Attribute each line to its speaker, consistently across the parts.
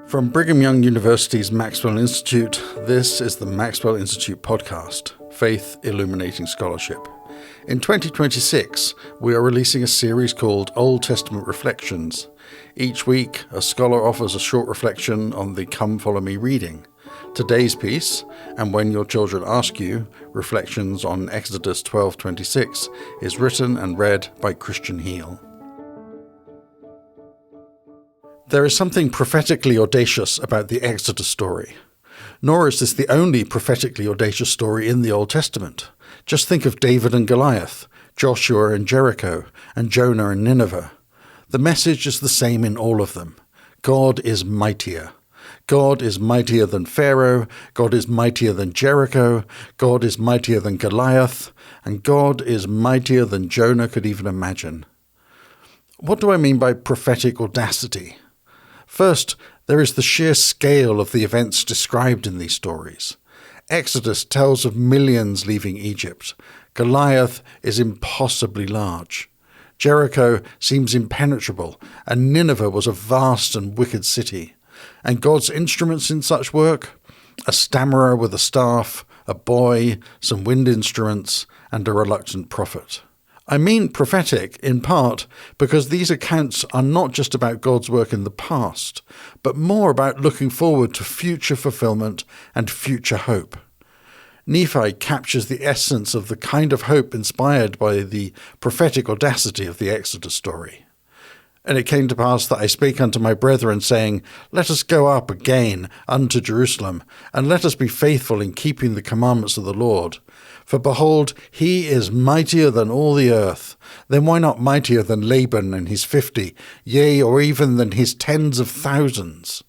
Speaker 1: From Brigham Young University's Maxwell Institute, this is the Maxwell Institute podcast, Faith Illuminating Scholarship. In 2026, we are releasing a series called Old Testament Reflections. Each week, a scholar offers a short reflection on the Come Follow Me reading. Today's piece, And When Your Children Ask You, Reflections on Exodus 12:26, is written and read by Kristian Heal. There is something prophetically audacious about the Exodus story. Nor is this the only prophetically audacious story in the Old Testament. Just think of David and Goliath, Joshua and Jericho, and Jonah and Nineveh. The message is the same in all of them. God is mightier. God is mightier than Pharaoh, God is mightier than Jericho, God is mightier than Goliath, and God is mightier than Jonah could even imagine. What do I mean by prophetic audacity? First, there is the sheer scale of the events described in these stories. Exodus tells of millions leaving Egypt. Goliath is impossibly large. Jericho seems impenetrable, and Nineveh was a vast and wicked city. And God's instruments in such work? A stammerer with a staff, a boy, some wind instruments, and a reluctant prophet. I mean prophetic, in part, because these accounts are not just about God's work in the past, but more about looking forward to future fulfillment and future hope. Nephi captures the essence of the kind of hope inspired by the prophetic audacity of the Exodus story. And it came to pass that I spake unto my brethren, saying, Let us go up again unto Jerusalem, and let us be faithful in keeping the commandments of the Lord. For behold, he is mightier than all the earth. Then why not mightier than Laban and his 50, yea, or even than his tens of thousands?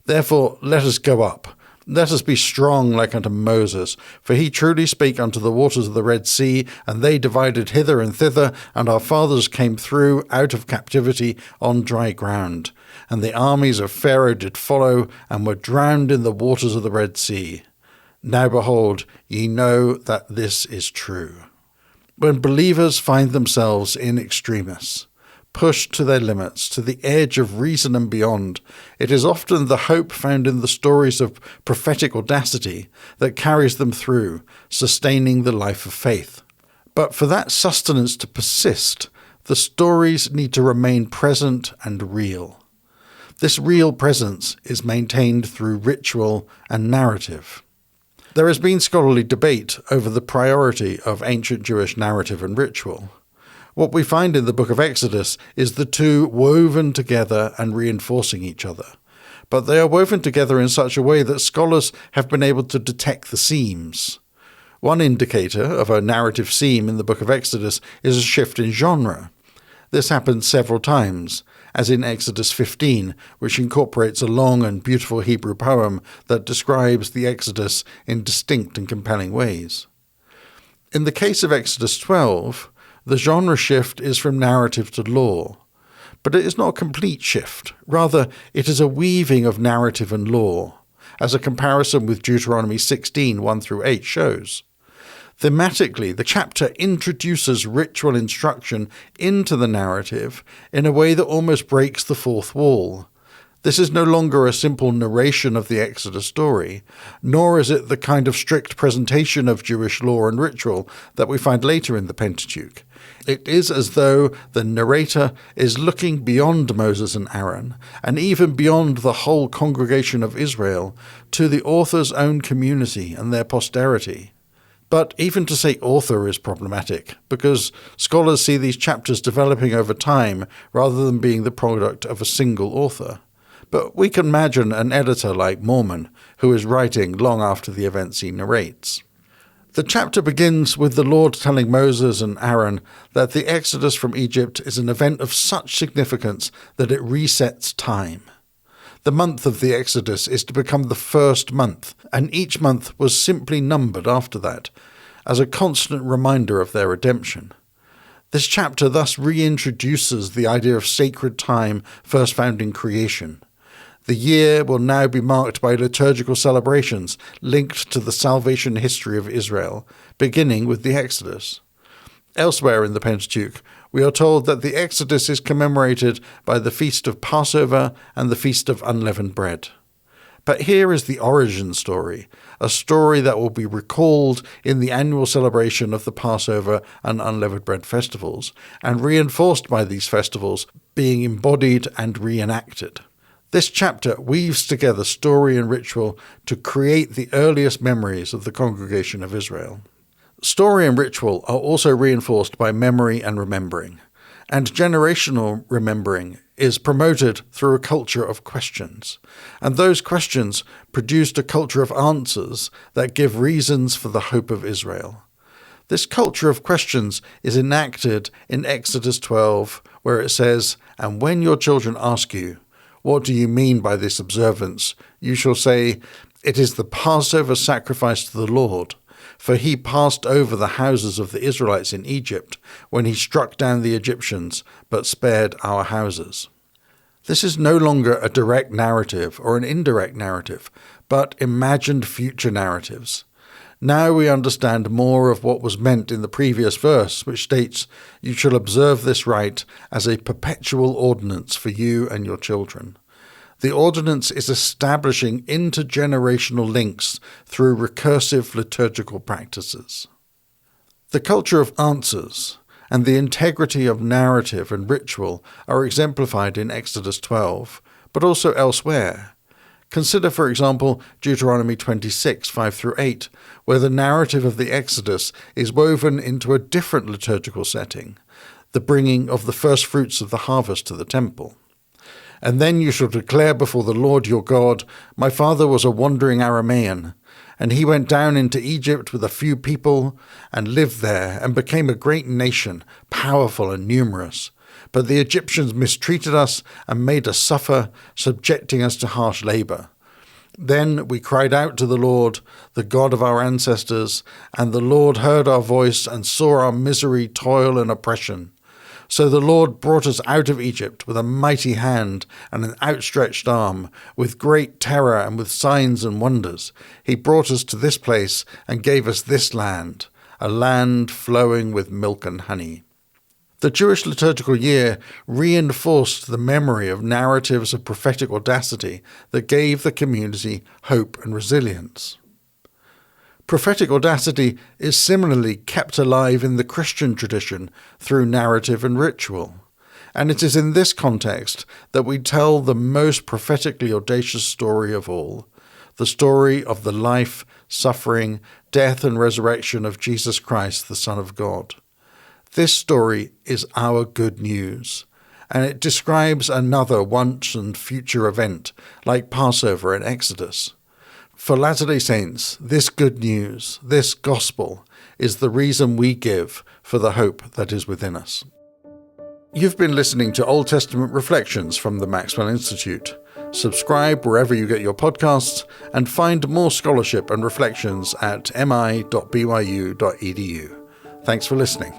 Speaker 1: Therefore let us go up. Let us be strong like unto Moses, for he truly spake unto the waters of the Red Sea, and they divided hither and thither, and our fathers came through out of captivity on dry ground. And the armies of Pharaoh did follow, and were drowned in the waters of the Red Sea. Now behold, ye know that this is true. When believers find themselves in extremis, pushed to their limits, to the edge of reason and beyond, it is often the hope found in the stories of prophetic audacity that carries them through, sustaining the life of faith. But for that sustenance to persist, the stories need to remain present and real. This real presence is maintained through ritual and narrative. There has been scholarly debate over the priority of ancient Jewish narrative and ritual. What we find in the book of Exodus is the two woven together and reinforcing each other. But they are woven together in such a way that scholars have been able to detect the seams. One indicator of a narrative seam in the book of Exodus is a shift in genre. This happens several times, as in Exodus 15, which incorporates a long and beautiful Hebrew poem that describes the Exodus in distinct and compelling ways. In the case of Exodus 12, the genre shift is from narrative to law, but it is not a complete shift. Rather, it is a weaving of narrative and law, as a comparison with Deuteronomy 16, 1-8 shows. Thematically, the chapter introduces ritual instruction into the narrative in a way that almost breaks the fourth wall. This is no longer a simple narration of the Exodus story, nor is it the kind of strict presentation of Jewish law and ritual that we find later in the Pentateuch. It is as though the narrator is looking beyond Moses and Aaron, and even beyond the whole congregation of Israel, to the author's own community and their posterity. But even to say author is problematic, because scholars see these chapters developing over time rather than being the product of a single author. But we can imagine an editor like Mormon, who is writing long after the events he narrates. The chapter begins with the Lord telling Moses and Aaron that the exodus from Egypt is an event of such significance that it resets time. The month of the Exodus is to become the first month, and each month was simply numbered after that, as a constant reminder of their redemption. This chapter thus reintroduces the idea of sacred time first found in creation. The year will now be marked by liturgical celebrations linked to the salvation history of Israel, beginning with the Exodus. Elsewhere in the Pentateuch, We are told that the Exodus is commemorated by the Feast of Passover and the Feast of Unleavened Bread. But here is the origin story, a story that will be recalled in the annual celebration of the Passover and Unleavened Bread festivals, and reinforced by these festivals being embodied and reenacted. This chapter weaves together story and ritual to create the earliest memories of the congregation of Israel. Story and ritual are also reinforced by memory and remembering, and generational remembering is promoted through a culture of questions, and those questions produced a culture of answers that give reasons for the hope of Israel. This culture of questions is enacted in Exodus 12, where it says, "And when your children ask you, 'What do you mean by this observance?' you shall say, 'It is the Passover sacrifice to the Lord. For he passed over the houses of the Israelites in Egypt when he struck down the Egyptians, but spared our houses.'" This is no longer a direct narrative or an indirect narrative, but imagined future narratives. Now we understand more of what was meant in the previous verse, which states, "You shall observe this rite as a perpetual ordinance for you and your children." The ordinance is establishing intergenerational links through recursive liturgical practices. The culture of answers and the integrity of narrative and ritual are exemplified in Exodus 12, but also elsewhere. Consider, for example, Deuteronomy 26, 5-8, where the narrative of the Exodus is woven into a different liturgical setting, the bringing of the first fruits of the harvest to the temple. "And then you shall declare before the Lord your God, 'My father was a wandering Aramean, and he went down into Egypt with a few people, and lived there, and became a great nation, powerful and numerous. But the Egyptians mistreated us and made us suffer, subjecting us to harsh labor. Then we cried out to the Lord, the God of our ancestors, and the Lord heard our voice and saw our misery, toil, and oppression. So the Lord brought us out of Egypt with a mighty hand and an outstretched arm, with great terror and with signs and wonders. He brought us to this place and gave us this land, a land flowing with milk and honey." The Jewish liturgical year reinforced the memory of narratives of prophetic audacity that gave the community hope and resilience. Prophetic audacity is similarly kept alive in the Christian tradition through narrative and ritual, and it is in this context that we tell the most prophetically audacious story of all, the story of the life, suffering, death and resurrection of Jesus Christ, the Son of God. This story is our good news, and it describes another once and future event like Passover and Exodus. For Latter-day Saints, this good news, this gospel, is the reason we give for the hope that is within us. You've been listening to Old Testament Reflections from the Maxwell Institute. Subscribe wherever you get your podcasts and find more scholarship and reflections at mi.byu.edu. Thanks for listening.